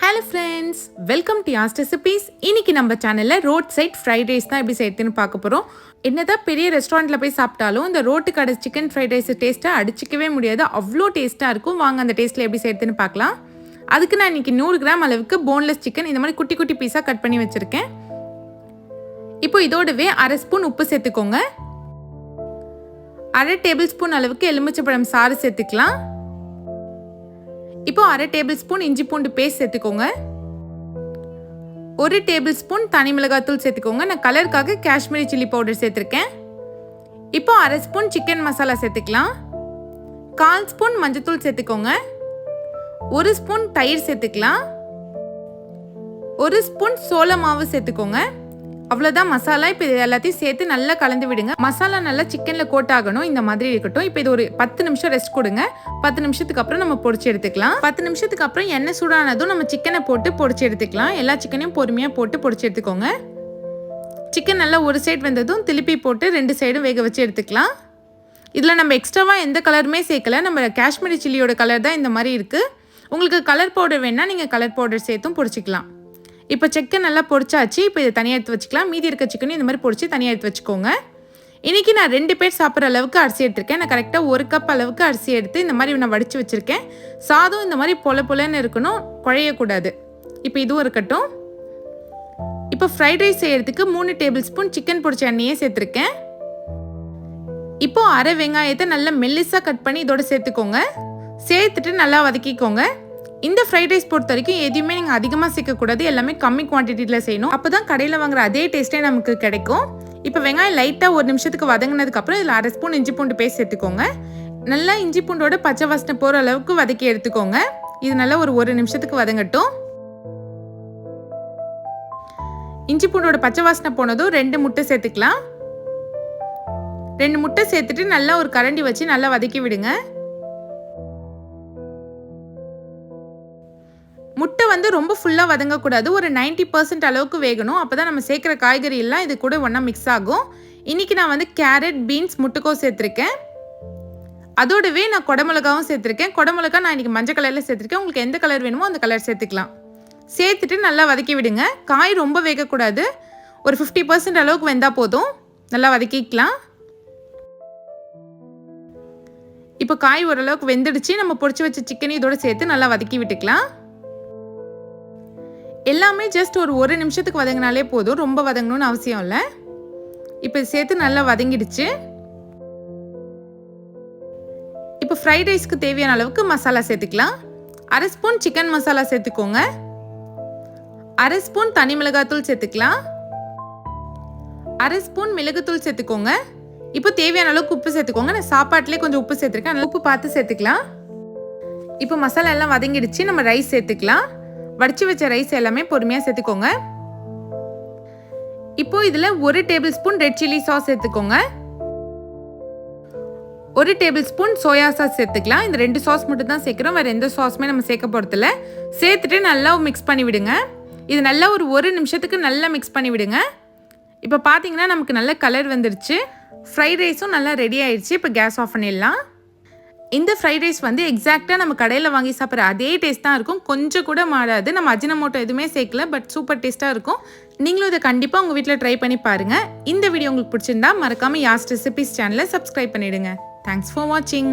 Hello friends, welcome to Yas Recipes. இன்னைக்கு நம்ம சேனல்ல ரோட் சைட் ஃப்ரைட் ரைஸ் தான் எப்படி செய்யறதுன்னு பார்க்க போறோம். என்னதான் பெரிய ரெஸ்டாரண்ட்ல போய் சாப்பிட்டாலும் இந்த ரோட்டு கடை சிக்கன் ஃப்ரைட் ரைஸ் டேஸ்ட்டை அடிச்சிக்கவே முடியாது. அவ்வளோ டேஸ்ட்டாக இருக்கும். வாங்க அந்த டேஸ்ட்டில் எப்படி செய்யறதுன்னு பார்க்கலாம். அதுக்கு நான் இன்னைக்கு 100 கிராம் அளவுக்கு போன்லெஸ் சிக்கன் இந்த மாதிரி குட்டி குட்டி பீஸாக கட் பண்ணி வச்சுருக்கேன். இப்போ இதோடவே அரை ஸ்பூன் உப்பு சேர்த்துக்கோங்க. அரை டேபிள் ஸ்பூன் அளவுக்கு எலுமிச்சைப்பழம் சாறு சேர்த்துக்கலாம். இப்போ அரை டேபிள் ஸ்பூன் இஞ்சி பூண்டு பேஸ்ட் சேர்த்துக்கோங்க. ஒரு டேபிள் ஸ்பூன் தனி மிளகாத்தூள் சேர்த்துக்கோங்க. நான் கலருக்காக காஷ்மீரி சில்லி பவுடர் சேர்த்துருக்கேன். இப்போ அரை ஸ்பூன் சிக்கன் மசாலா சேர்த்துக்கலாம். 1/4 ஸ்பூன் மஞ்சத்தூள் சேர்த்துக்கோங்க. 1 ஸ்பூன் தயிர் சேர்த்துக்கலாம். 1 ஸ்பூன் சோள மாவு சேர்த்துக்கோங்க. அவ்வளோதான் மசாலா. இப்போ இது எல்லாத்தையும் சேர்த்து நல்லா கலந்து விடுங்க. மசாலா நல்லா சிக்கனில் கோட் ஆகணும். இந்த மாதிரி இருக்கட்டும். இப்போ இது ஒரு 10 நிமிஷம் ரெஸ்ட் கொடுங்க. 10 நிமிஷத்துக்கு அப்புறம் நம்ம பொரிச்சு எடுத்துக்கலாம். 10 நிமிஷத்துக்கு அப்புறம் எண்ணெய் சூடானதும் நம்ம சிக்கனை போட்டு பொரிச்சு எடுத்துக்கலாம். எல்லா சிக்கனையும் பொறுமையாக போட்டு பொரிச்சு எடுத்துக்கோங்க. சிக்கன் நல்லா ஒரு சைடு வெந்ததும் திருப்பி போட்டு 2 சைடும் வேக வச்சு எடுத்துக்கலாம். இதில் நம்ம எக்ஸ்ட்ராவாக எந்த கலருமே சேர்க்கல. நம்ம காஷ்மீரி சில்லியோட கலர் தான் இந்த மாதிரி இருக்குது. உங்களுக்கு கலர் பவுடர் வேணால் நீங்கள் கலர் பவுடர் சேர்த்தும் பொரிச்சிக்கலாம். இப்போ சிக்கன் நல்லா பொரிச்சாச்சு. இப்போ இதை தனியாக எடுத்து வச்சுக்கலாம். மீதி இருக்க சிக்கனும் இந்த மாதிரி பொரிச்சு தனியாக எடுத்து வச்சுக்கோங்க. இன்றைக்கி நான் 2 பேர் சாப்பிட்ற அளவுக்கு அரிசி எடுத்திருக்கேன். நான் கரெக்டாக 1 கப் அளவுக்கு அரிசி எடுத்து இந்த மாதிரி நான் வடித்து வச்சுருக்கேன். சாதம் இந்த மாதிரி பொலன்னு இருக்கணும், குழையக்கூடாது. இப்போ இதுவும் இருக்கட்டும். இப்போ ஃப்ரைட் ரைஸ் செய்கிறதுக்கு 3 டேபிள் ஸ்பூன் சிக்கன் பொரிச்ச எண்ணெயே சேர்த்துருக்கேன். இப்போது அரை வெங்காயத்தை நல்லா மெல்லிஸாக கட் பண்ணி இதோட சேர்த்துக்கோங்க. சேர்த்துட்டு நல்லா வதக்கிக்கோங்க. இந்த ஃப்ரைட் ரைஸ் பொறுத்த வரைக்கும் எதுவுமே நீங்கள் அதிகமாக சேர்க்கக்கூடாது. எல்லாமே கம்மி குவான்டிட்டியில் செய்யணும். அப்போ தான் கடையில் வாங்குற அதே டேஸ்ட்டே நமக்கு கிடைக்கும். இப்போ வெங்காயம் லைட்டாக 1 நிமிஷத்துக்கு வதங்கினதுக்கப்புறம் இதில் அரை ஸ்பூன் இஞ்சி பூண்டு பேஸ்ட் சேர்த்துக்கோங்க. நல்லா இஞ்சி பூண்டோட பச்சை வாசனை போகிற அளவுக்கு வதக்கி எடுத்துக்கோங்க. இது நல்லா ஒரு 1 நிமிஷத்துக்கு வதங்கட்டும். இஞ்சி பூண்டோட பச்சை வாசனை போனதும் 2 முட்டை சேர்த்துக்கலாம். 2 முட்டை சேர்த்துட்டு நல்லா ஒரு கரண்டி வச்சு நல்லா வதக்கி விடுங்க. முட்டை வந்து ரொம்ப ஃபுல்லாக வதங்கக்கூடாது. ஒரு 90% அளவுக்கு வேகணும். அப்போ தான் நம்ம சேர்க்குற காய்கறி எல்லாம் இது கூட ஒன்றா மிக்ஸ் ஆகும். இன்றைக்கி நான் வந்து கேரட், பீன்ஸ், முட்டைக்கோஸ் சேர்த்துருக்கேன். அதோடவே நான் குடமிளகாவும் சேர்த்துருக்கேன். குடமிளகா நான் இன்றைக்கி மஞ்சள் கலரில் சேர்த்துருக்கேன். உங்களுக்கு எந்த கலர் வேணுமோ அந்த கலர் சேர்த்துக்கலாம். சேர்த்துட்டு நல்லா வதக்கி விடுங்க. காய் ரொம்ப வேகக்கூடாது. ஒரு 50% அளவுக்கு வெந்தால் போதும். நல்லா வதக்கிக்கலாம். இப்போ காய் ஓரளவுக்கு வெந்துடுச்சு. நம்ம பொரிச்சு வச்ச சிக்கனை இதோட சேர்த்து நல்லா வதக்கி விட்டுக்கலாம். எல்லாமே ஜஸ்ட் ஒரு 1 நிமிஷத்துக்கு வதங்கினாலே போதும். ரொம்ப வதங்கணும்னு அவசியம் இல்லை. இப்போ சேர்த்து நல்லா வதங்கிடுச்சு. இப்போ ஃப்ரைட் ரைஸ்க்கு தேவையான அளவுக்கு மசாலா சேர்த்துக்கலாம். அரை ஸ்பூன் சிக்கன் மசாலா சேர்த்துக்கோங்க. அரை ஸ்பூன் தனி மிளகாத்தூள் சேர்த்துக்கலாம். அரை ஸ்பூன் மிளகுத்தூள் சேர்த்துக்கோங்க. இப்போ தேவையான அளவுக்கு உப்பு சேர்த்துக்கோங்க. நான் சாப்பாட்டிலே கொஞ்சம் உப்பு சேர்த்துருக்கேன். அதனால உப்பு பார்த்து சேர்த்துக்கலாம். இப்போ மசாலா எல்லாம் வதங்கிடுச்சு. நம்ம ரைஸ் சேர்த்துக்கலாம். வடிச்சு வச்ச ரைஸ் எல்லாமே பொறுமையாக சேர்த்துக்கோங்க. இப்போ இதில் 1 table spoon red chilli sauce சேர்த்துக்கோங்க. 1 டேபிள் ஸ்பூன் சோயா சாஸ் சேர்த்துக்கலாம். இந்த 2 சாஸ் மட்டும் தான் சேர்க்குறோம். வேறு எந்த சாஸுமே நம்ம சேர்க்க போகிறதில்ல. சேர்த்துட்டு நல்லா மிக்ஸ் பண்ணி விடுங்க. இது நல்லா ஒரு 1 நிமிஷத்துக்கு நல்லா மிக்ஸ் பண்ணி விடுங்க. இப்போ பார்த்தீங்கன்னா நமக்கு நல்ல கலர் வந்துருச்சு. ஃப்ரைட் ரைஸும் நல்லா ரெடி ஆயிடுச்சு. இப்போ கேஸ் ஆஃப் பண்ணிடலாம். இந்த ஃப்ரைட் ரைஸ் வந்து எக்ஸாக்டாக நம்ம கடையில் வாங்கி சாப்பிட்ற அதே டேஸ்ட் தான் இருக்கும். கொஞ்சம் கூட மாறாது. நம்ம அஜினமோட்டோ எதுவுமே சேர்க்கல. பட் சூப்பர் டேஸ்ட்டாக இருக்கும். நீங்களும் இதை கண்டிப்பாக உங்கள் வீட்டில் ட்ரை பண்ணி பாருங்கள். இந்த வீடியோ உங்களுக்கு பிடிச்சிருந்தா மறக்காமல் யாஸ் ரெசிபீஸ் சேனலை சப்ஸ்கிரைப் பண்ணிவிடுங்க. தேங்க்ஸ் ஃபார் வாட்சிங்.